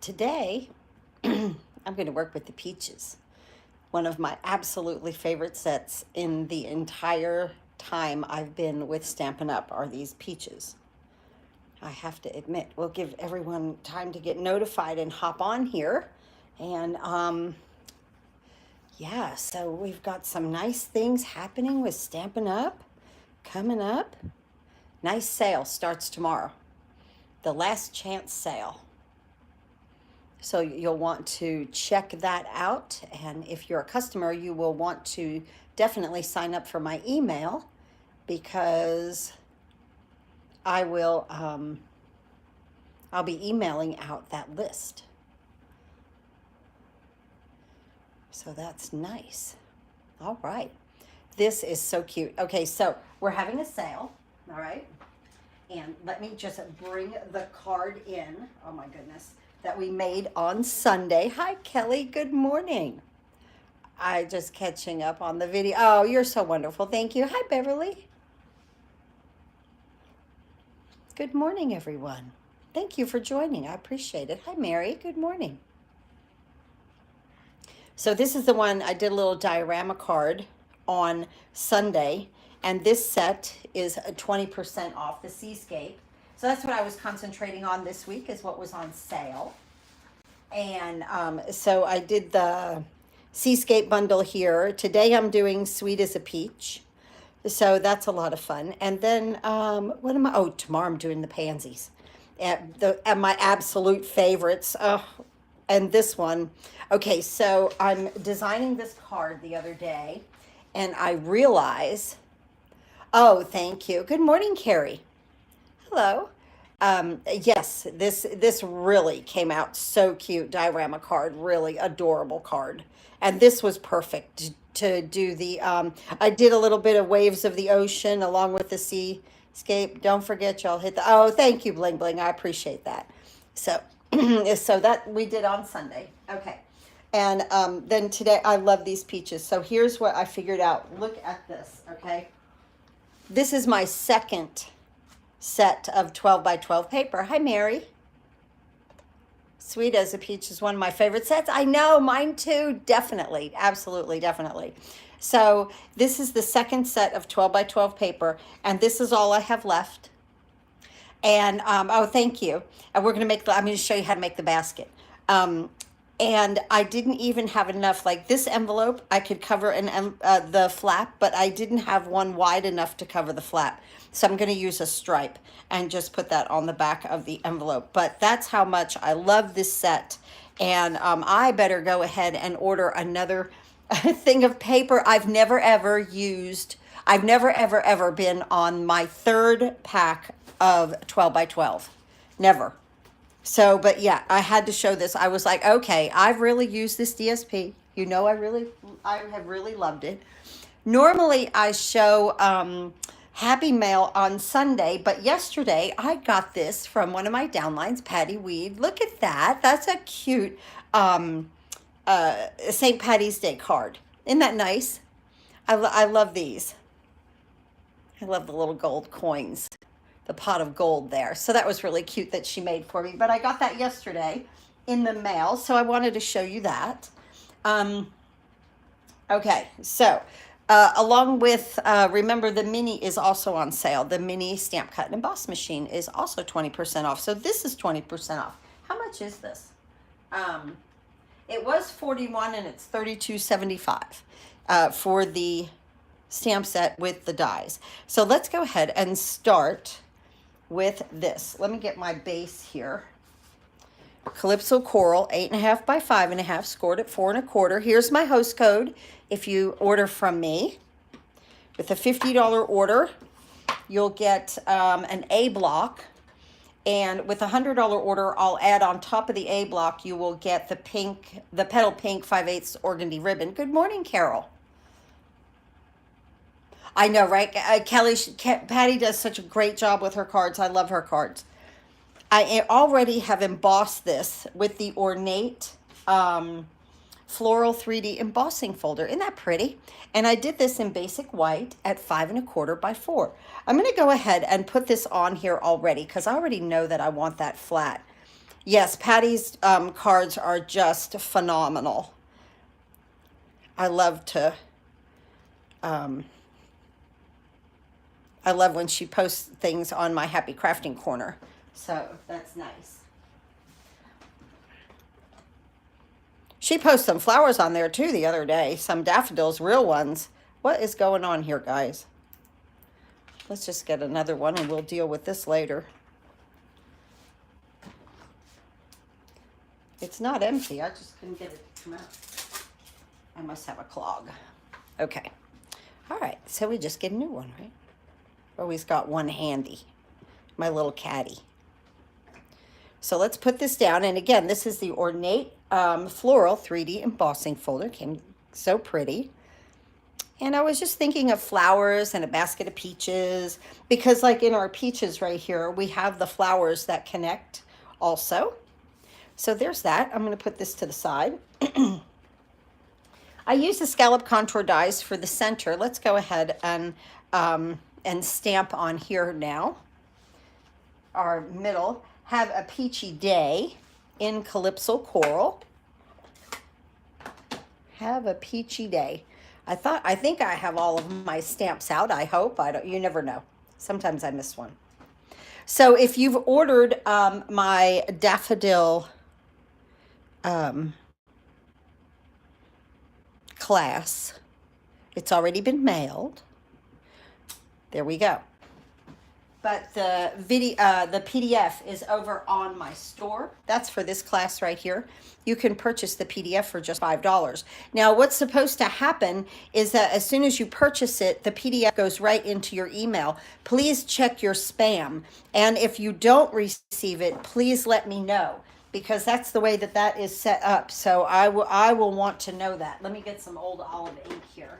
Today, I'm going to work with the peaches. One of my absolutely favorite sets in the entire time I've been with Stampin' Up! Are these peaches. I have to admit, we'll give everyone time to get notified and hop on here. And yeah, so we've got some nice things happening with Stampin' Up! Coming up. Nice sale starts tomorrow. The last chance sale. So you'll want to check that out. And if you're a customer, you will want to definitely sign up for my email because I'll be emailing out that list. So that's nice. All right. This is so cute. Okay, so we're having a sale. All right. And let me just bring the card in. Oh my goodness. That we made on Sunday. Hi, Kelly. Good morning. I just catching up on the video. Oh, you're so wonderful. Thank you. Hi, Beverly. Good morning, everyone. Thank you for joining. I appreciate it. Hi, Mary. Good morning. So this is the one I did a little diorama card on Sunday, and this set is 20% off the Seascape. So that's what I was concentrating on this week is what was on sale. And so I did the Seascape bundle here. Today I'm doing Sweet as a Peach. So that's a lot of fun. And then what am I? Oh, tomorrow I'm doing the pansies. And my absolute favorites. And this one. Okay, so I'm designing this card the other day, and I realize, oh, thank you. Good morning, Carrie. Hello. Yes, this really came out so cute. Diorama card, really adorable card. And this was perfect to do the, I did a little bit of Waves of the Ocean along with the Seascape. Don't forget, y'all hit the, oh, thank you, Bling Bling. I appreciate that. So, so that we did on Sunday. Okay. And then today, I love these peaches. So here's what I figured out. Look at this, okay? This is my second set of 12 by 12 paper. Hi, Mary. Sweet as a Peach is one of my favorite sets. I know, mine too. Definitely, absolutely, definitely. So this is the second set of 12 by 12 paper, and this is all I have left. And, oh, thank you. And we're going to make I'm going to show you how to make the basket. And I didn't even have enough, like this envelope, I could cover the flap, but I didn't have one wide enough to cover the flap. So I'm going to use a stripe and just put that on the back of the envelope. But that's how much I love this set. And I better go ahead and order another thing of paper. I've never, ever been on my third pack of 12 by 12. Never. So, but yeah, I had to show this. I was like, okay, I've really used this DSP. You know, I have really loved it. Normally I show Happy Mail on Sunday, but yesterday I got this from one of my downlines, Patty Weed. Look at that. That's a cute St. Patty's Day card. Isn't that nice? I love these. I love the little gold coins. The pot of gold there. So that was really cute that she made for me. But I got that yesterday in the mail, so I wanted to show you that. Okay, so along with, remember the mini is also on sale. The mini stamp cut and emboss machine is also 20% off. So this is 20% off. How much is this? It was $41 and it's $32.75 for the stamp set with the dies. So let's go ahead and start with this. Let me get my base here. Calypso Coral, 8.5 by 5.5, scored at 4 1/4. Here's my host code. If you order from me with a $50 order, you'll get an A block. And with a $100 order, I'll add on top of the A block, you will get the petal pink 5/8 organdy ribbon. Good morning, Carol. I know, right? Patty does such a great job with her cards. I love her cards. I already have embossed this with the ornate floral 3D embossing folder. Isn't that pretty? And I did this in basic white at 5 1/4 by 4. I'm going to go ahead and put this on here already because I already know that I want that flat. Yes, Patty's cards are just phenomenal. I love to, um, I love when she posts things on my Happy Crafting Corner. So that's nice. She posted some flowers on there too the other day, some daffodils, real ones. What is going on here, guys? Let's just get another one and we'll deal with this later. It's not empty. I just couldn't get it to come out. I must have a clog. Okay. All right. So we just get a new one, right? Always got one handy. My little caddy. So let's put this down. And again, this is the Ornate Floral 3D embossing folder. Came so pretty. And I was just thinking of flowers and a basket of peaches. Because like in our peaches right here, we have the flowers that connect also. So there's that. I'm going to put this to the side. I use the scallop contour dies for the center. Let's go ahead and stamp on here now. Our middle. Have a peachy day in Calypso Coral. Have a peachy day. I think I have all of my stamps out. I hope. I don't. You never know. Sometimes I miss one. So if you've ordered my daffodil class, it's already been mailed. There we go. But the PDF is over on my store. That's for this class right here. You can purchase the PDF for just $5. Now, what's supposed to happen is that as soon as you purchase it, the PDF goes right into your email. Please check your spam. And if you don't receive it, please let me know, because that's the way that is set up. So I will want to know that. Let me get some old olive ink here.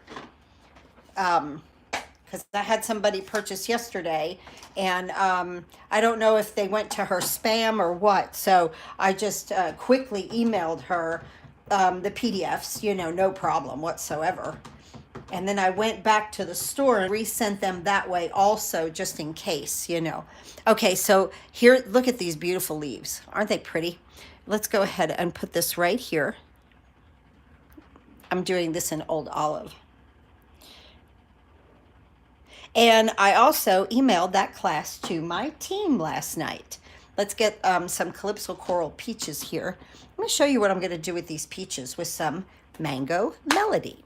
Because I had somebody purchase yesterday, and I don't know if they went to her spam or what. So I just quickly emailed her the PDFs, no problem whatsoever. And then I went back to the store and resent them that way also, just in case, Okay, so here, look at these beautiful leaves. Aren't they pretty? Let's go ahead and put this right here. I'm doing this in old olive. And I also emailed that class to my team last night. Let's get some Calypso Coral peaches here. I'm going to show you what I'm going to do with these peaches with some Mango Melody.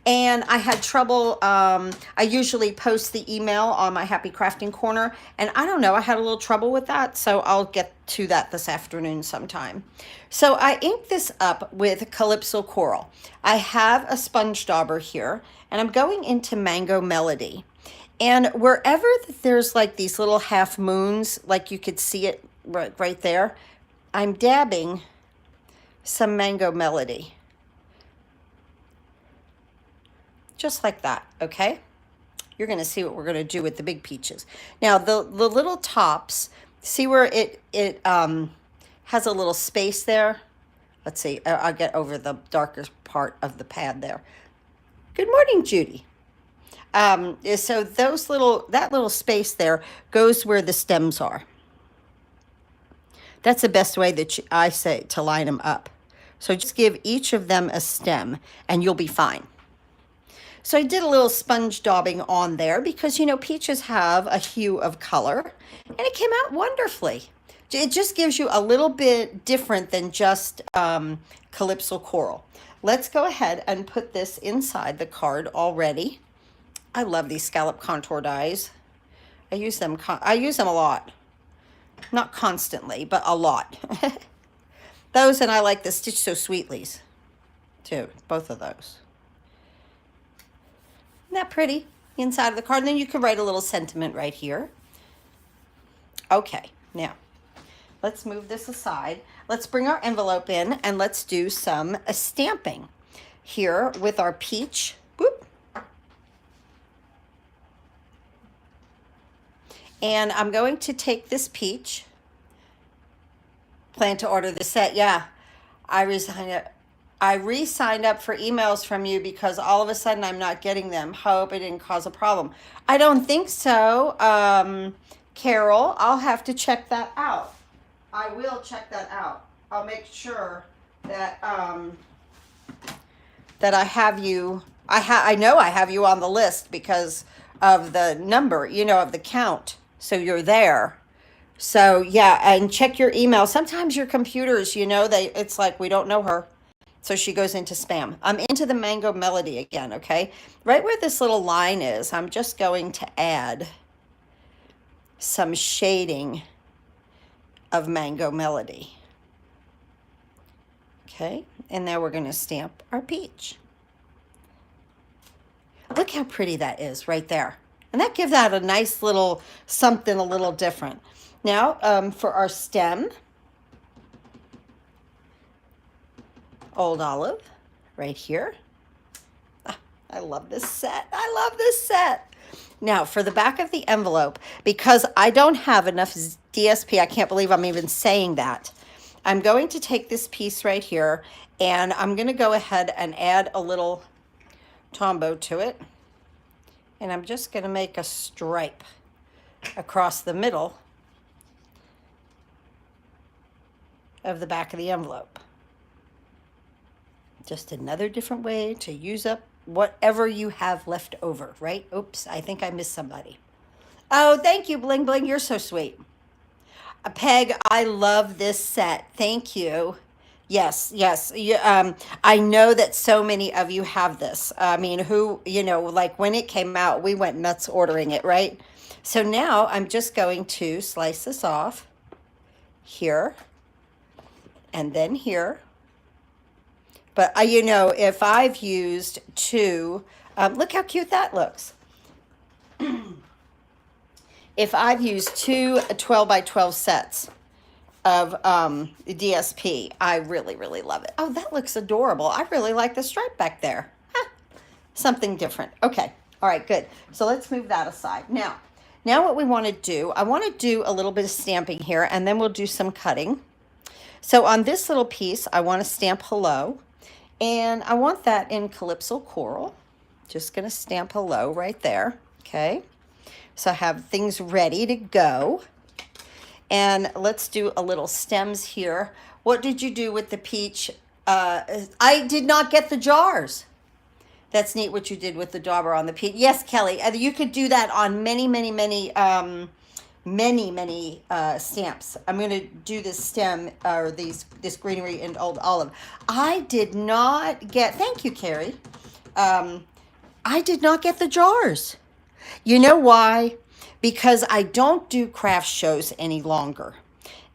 And I had trouble, I usually post the email on my Happy Crafting Corner, and I don't know, I had a little trouble with that, so I'll get to that this afternoon sometime. So I inked this up with Calypso Coral. I have a sponge dauber here, and I'm going into Mango Melody. And wherever there's like these little half moons, like you could see it right there, I'm dabbing some Mango Melody. Just like that, okay? You're going to see what we're going to do with the big peaches. Now, the little tops, see where it has a little space there? Let's see. I'll get over the darker part of the pad there. Good morning, Judy. So that little space there goes where the stems are. That's the best way that I say to line them up. So just give each of them a stem, and you'll be fine. So I did a little sponge daubing on there because, peaches have a hue of color, and it came out wonderfully. It just gives you a little bit different than just Calypso Coral. Let's go ahead and put this inside the card already. I love these scallop contour dies. I use them a lot. Not constantly, but a lot. Those, and I like the Stitch So Sweetlies too, both of those. Isn't that pretty? Inside of the card. And then you can write a little sentiment right here. Okay, now let's move this aside. Let's bring our envelope in and let's do some stamping here with our peach. Whoop. And I'm going to take this peach. Plan to order the set. Yeah, I re-signed up for emails from you because all of a sudden I'm not getting them. Hope it didn't cause a problem. I don't think so, Carol. I'll have to check that out. I will check that out. I'll make sure that that I have you. I know I have you on the list because of the number, you know, of the count. So you're there. So yeah, and check your email. Sometimes your computers, you know, it's like we don't know her. So she goes into spam. I'm into the Mango Melody again, okay? Right where this little line is, I'm just going to add some shading of Mango Melody. Okay, and now we're going to stamp our peach. Look how pretty that is right there. And that gives that a nice little something a little different. Now, for our stem, Old Olive, right here. Ah, I love this set. I love this set. Now, for the back of the envelope, because I don't have enough DSP, I can't believe I'm even saying that. I'm going to take this piece right here, and I'm going to go ahead and add a little Tombow to it. And I'm just going to make a stripe across the middle of the back of the envelope. Just another different way to use up whatever you have left over, right? Oops, I think I missed somebody. Oh, thank you, Bling Bling. You're so sweet. Peg, I love this set. Thank you. Yes, yes. I know that so many of you have this. I mean, who, you know, like when it came out, we went nuts ordering it, right? So now I'm just going to slice this off here and then here. But, you know, if I've used two, look how cute that looks. If I've used two 12 by 12 sets of DSP, I really, really love it. Oh, that looks adorable. I really like the stripe back there. Huh. Something different. Okay. All right, good. So let's move that aside. Now what we want to do, I want to do a little bit of stamping here, and then we'll do some cutting. So on this little piece, I want to stamp hello, and I want that in Calypso Coral. Just going to stamp hello right there. Okay. So I have things ready to go. And let's do a little stems here. What did you do with the peach? I did not get the jars. That's neat what you did with the dauber on the peach. Yes, Kelly, you could do that on many stamps. I'm going to do this stem or this greenery and Old Olive. I did not get, thank you, Carrie. I did not get the jars. You know why? Because I don't do craft shows any longer.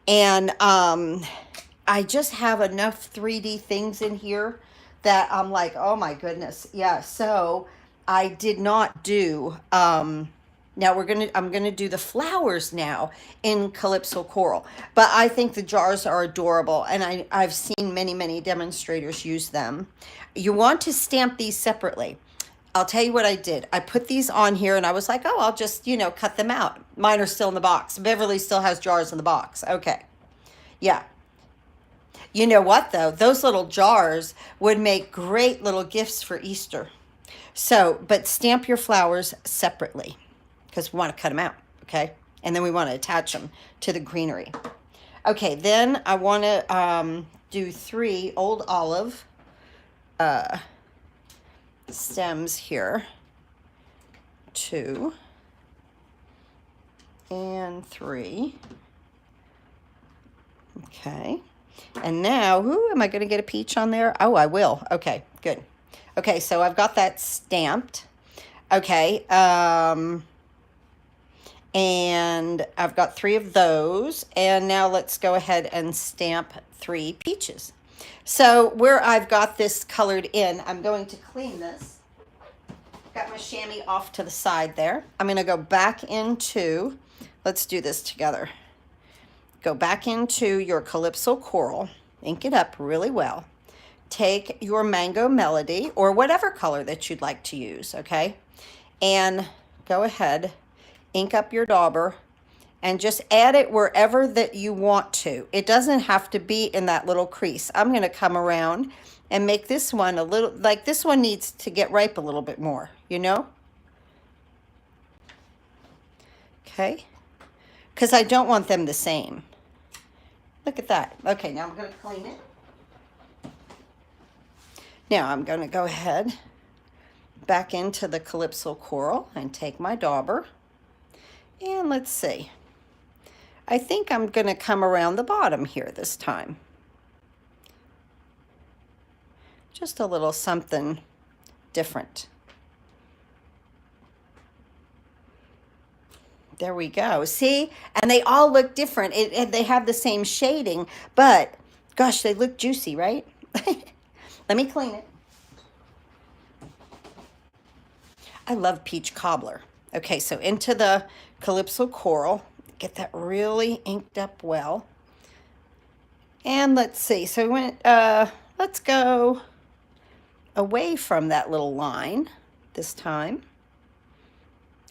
And I just have enough 3D things in here that I'm like, oh my goodness. Yeah, so I did not do, now I'm gonna do the flowers now in Calypso Coral. But I think the jars are adorable, and I've seen many demonstrators use them. You want to stamp these separately. I'll tell you what I did. I put these on here and I was like, oh, I'll just, you know, cut them out. Mine are still in the box. Beverly still has jars in the box. Okay. Yeah. You know what, though? Those little jars would make great little gifts for Easter. So, but stamp your flowers separately because we want to cut them out. Okay. And then we want to attach them to the greenery. Okay. Then I want to do 3 Old Olive stems here, 2 and 3. Okay, and now, am I going to get a peach on there? Oh, I will. Okay, good. Okay, so I've got that stamped. Okay, and I've got 3 of those, and now let's go ahead and stamp 3 peaches. So where I've got this colored in, I'm going to clean this. Got my chamois off to the side there. I'm going to go back into, let's do this together. Go back into your Calypso Coral, ink it up really well. Take your Mango Melody or whatever color that you'd like to use, okay? And go ahead, ink up your dauber, and just add it wherever that you want to. It doesn't have to be in that little crease. I'm going to come around and make this one a little, like this one needs to get ripe a little bit more, you know? Okay? Because I don't want them the same. Look at that. Okay, now I'm going to clean it. Now I'm going to go ahead back into the Calypso Coral and take my dauber. And let's see. I think I'm going to come around the bottom here this time. Just a little something different. There we go. See? And they all look different. They have the same shading, but gosh, they look juicy, right? Let me clean it. I love peach cobbler. Okay, so into the Calypso Coral. Get that really inked up well. And let's see. So we went, let's go away from that little line this time.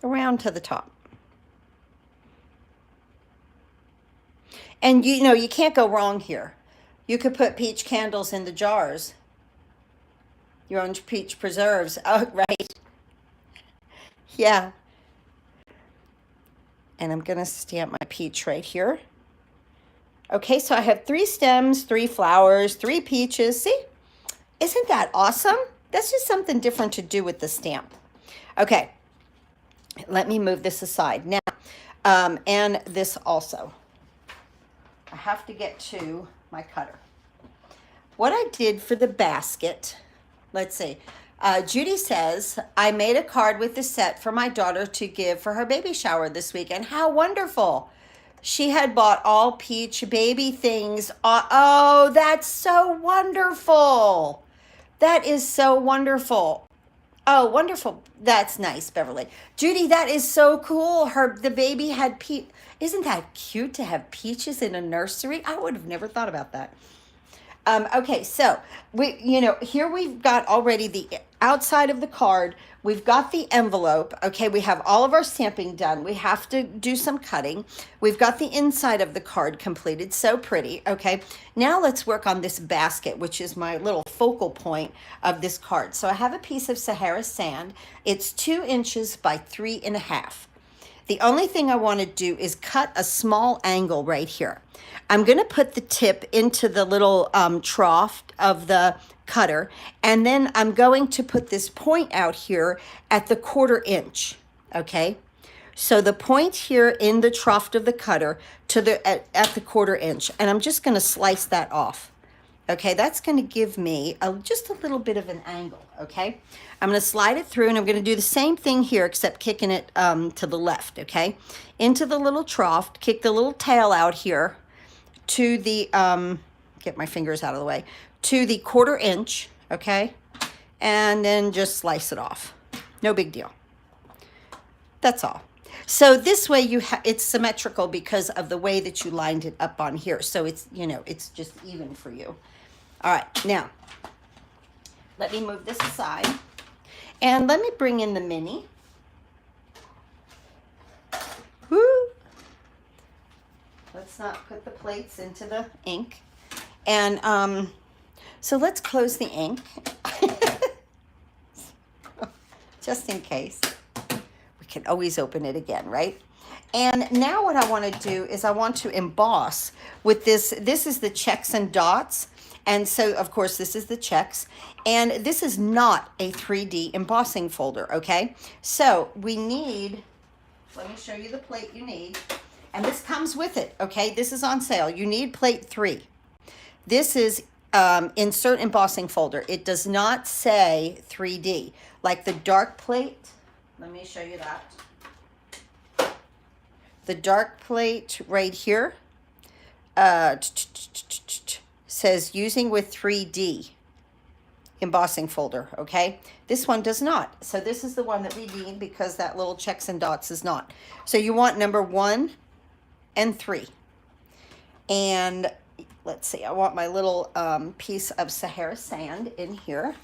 Around to the top. And you know, you can't go wrong here. You could put peach candles in the jars. Your own peach preserves. Oh, right. Yeah. And I'm going to stamp my peach right here. Okay, so I have 3 stems, 3 flowers, 3 peaches. See? Isn't that awesome? That's just something different to do with the stamp. Okay, let me move this aside. Now, and this also. I have to get to my cutter. What I did for the basket, let's see. Judy says, I made a card with the set for my daughter to give for her baby shower this weekend. How wonderful. She had bought all peach baby things. Oh, that's so wonderful. That is so wonderful. Oh, wonderful. That's nice, Beverly. Judy, that is so cool. The baby had peach. Isn't that cute to have peaches in a nursery? I would have never thought about that. Okay, so here we've got already the outside of the card. We've got the envelope. Okay, we have all of our stamping done. We have to do some cutting. We've got the inside of the card completed. So pretty. Okay, now let's work on this basket, which is my little focal point of this card. So I have a piece of Sahara sand. It's 2 inches by 3.5. The only thing I want to do is cut a small angle right here. I'm going to put the tip into the little trough of the cutter, and then I'm going to put this point out here at the 1/4 inch, okay? So the point here in the trough of the cutter to at the 1/4 inch, and I'm just going to slice that off. Okay, that's going to give me just a little bit of an angle, okay? I'm going to slide it through, and I'm going to do the same thing here, except kicking it to the left, okay? Into the little trough, kick the little tail out here to the, get my fingers out of the way, to the 1/4 inch, okay? And then just slice it off. No big deal. That's all. So this way it's symmetrical because of the way that you lined it up on here. So it's, it's just even for you. All right, now, let me move this aside. And let me bring in the mini. Woo! Let's not put the plates into the ink. And so let's close the ink. Just in case. We can always open it again, right? And now what I want to do is I want to emboss with this. This is the checks and dots. And so, of course, this is the checks. And this is not a 3D embossing folder, okay? So we need, let me show you the plate you need. And this comes with it, okay? This is on sale. You need plate 3. This is insert embossing folder. It does not say 3D. Like the dark plate, let me show you that. The dark plate right here says using with 3D embossing folder, okay? This one does not. So this is the one that we need because that little checks and dots is not. So you want number 1 and 3. And let's see, I want my little piece of Sahara sand in here.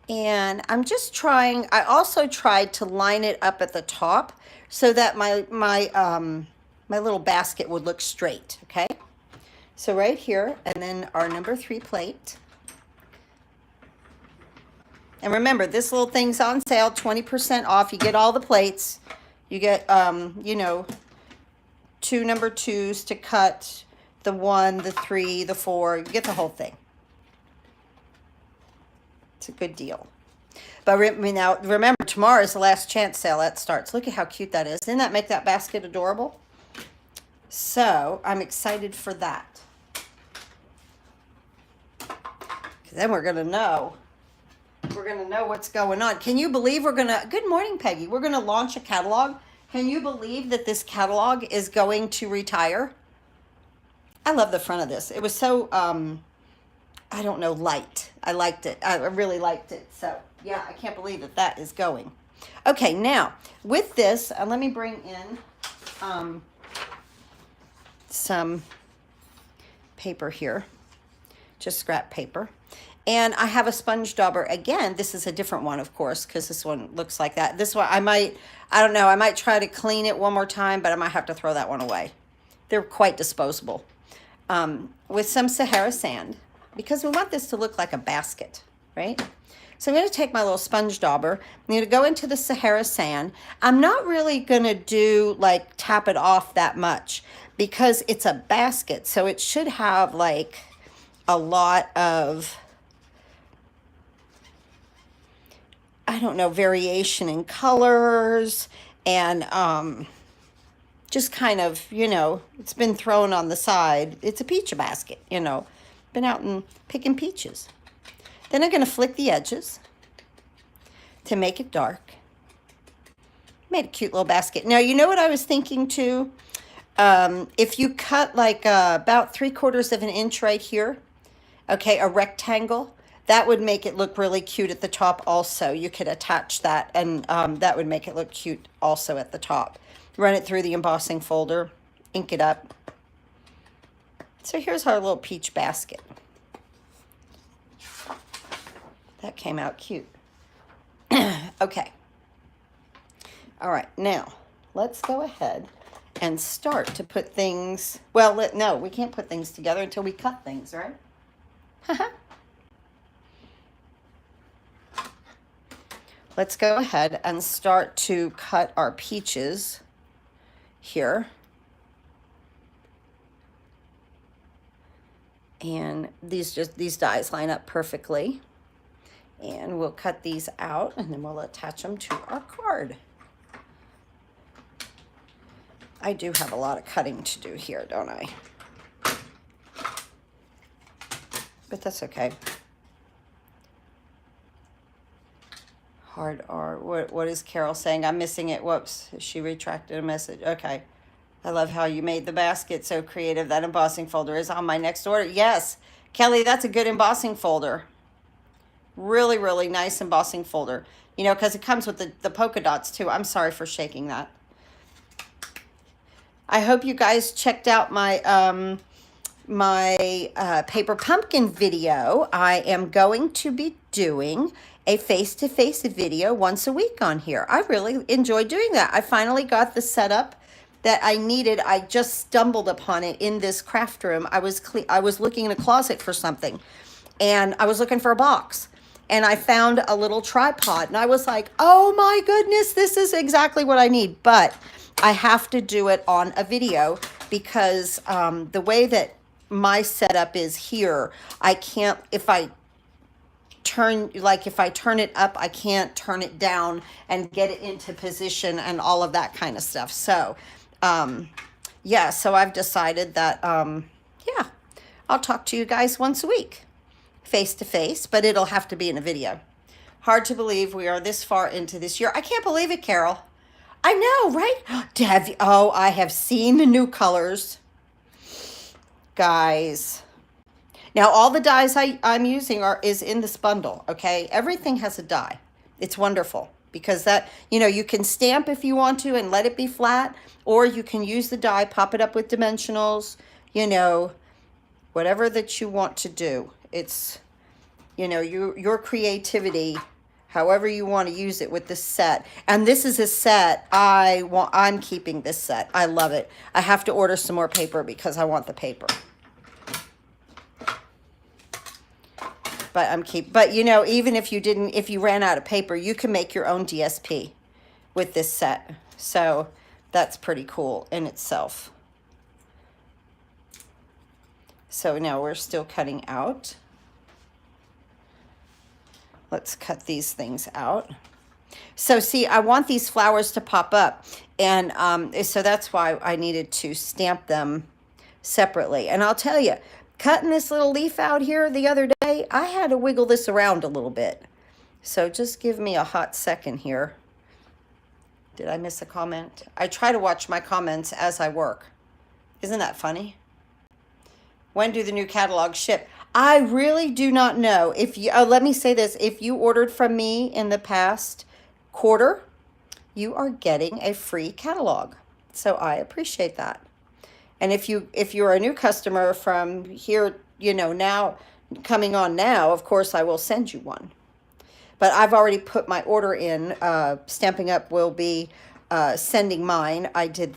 And I'm just trying, I also tried to line it up at the top so that my little basket would look straight, okay? So right here, and then our number 3 plate. And remember, this little thing's on sale, 20% off. You get all the plates. You get, 2 number 2s to cut the 1, the 3, the 4. You get the whole thing. It's a good deal. But now remember, tomorrow is the last chance sale. That starts. Look at how cute that is. Didn't that make that basket adorable? So I'm excited for that. Then we're going to know. We're going to know what's going on. Can you believe we're going to... Good morning, Peggy. We're going to launch a catalog. Can you believe that this catalog is going to retire? I love the front of this. It was so, I don't know, light. I liked it. I really liked it. So, yeah, I can't believe that that is going. Okay, now, with this, let me bring in some paper here. Just scrap paper. And I have a sponge dauber. Again, this is a different one, of course, because this one looks like that. This one, I don't know, I might try to clean it one more time, but I might have to throw that one away. They're quite disposable. With some Sahara sand, because we want this to look like a basket, right? So I'm going to take my little sponge dauber. I'm going to go into the Sahara sand. I'm not really going to do, like, tap it off that much, because it's a basket, so it should have, like, a lot of... I don't know, variation in colors and just kind of, you know, it's been thrown on the side. It's a peach basket, you know, been out and picking peaches. Then I'm going to flick the edges to make it dark. Made a cute little basket. Now, you know what I was thinking too? If you cut like about 3/4 of an inch right here, okay, a rectangle, that would make it look really cute at the top also. You could attach that, and that would make it look cute also at the top. Run it through the embossing folder, ink it up. So here's our little peach basket. That came out cute. Okay. All right, now let's go ahead and start to put things, well, no, we can't put things together until we cut things, right? Let's go ahead and start to cut our peaches here. And these dies line up perfectly. And we'll cut these out, and then we'll attach them to our card. I do have a lot of cutting to do here, don't I? But that's okay. Hard R. What is Carol saying? I'm missing it. Whoops. She retracted a message. Okay. I love how you made the basket so creative. That embossing folder is on my next order. Yes. Kelly, that's a good embossing folder. Really, really nice embossing folder. You know, because it comes with the polka dots too. I'm sorry for shaking that. I hope you guys checked out my paper pumpkin video. I am going to be doing a face-to-face video once a week on here. I really enjoy doing that. I finally got the setup that I needed. I just stumbled upon it in this craft room. I was looking in a closet for something, and I was looking for a box, and I found a little tripod, and I was like, oh my goodness, this is exactly what I need. But I have to do it on a video because the way that my setup is here, I can't, if I turn it up, I can't turn it down and get it into position and all of that kind of stuff. So, yeah, so I've decided that, yeah, I'll talk to you guys once a week, face to face, but it'll have to be in a video. Hard to believe we are this far into this year. I can't believe it, Carol. I know, right? Oh, I have seen the new colors. Guys. Now, all the dyes I'm using is in this bundle, okay? Everything has a dye. It's wonderful because that, you know, you can stamp if you want to and let it be flat, or you can use the dye, pop it up with dimensionals, you know, whatever that you want to do. It's, you know, your creativity, however you want to use it with this set. And this is a set I'm keeping this set. I love it. I have to order some more paper because I want the paper. But you know, even if you ran out of paper, you can make your own DSP with this set. So that's pretty cool in itself. So now we're still cutting out. Let's cut these things out. So see, I want these flowers to pop up, and so that's why I needed to stamp them separately. And I'll tell you, cutting this little leaf out here the other day, I had to wiggle this around a little bit. So just give me a hot second here. Did I miss a comment? I try to watch my comments as I work. Isn't that funny? When do the new catalogs ship? I really do not know. If you let me say this, if you ordered from me in the past quarter, you are getting a free catalog. So I appreciate that. And if you're a new customer from here, you know, now coming on now, of course I will send you one. But I've already put my order in. Stamping Up will be sending mine. I did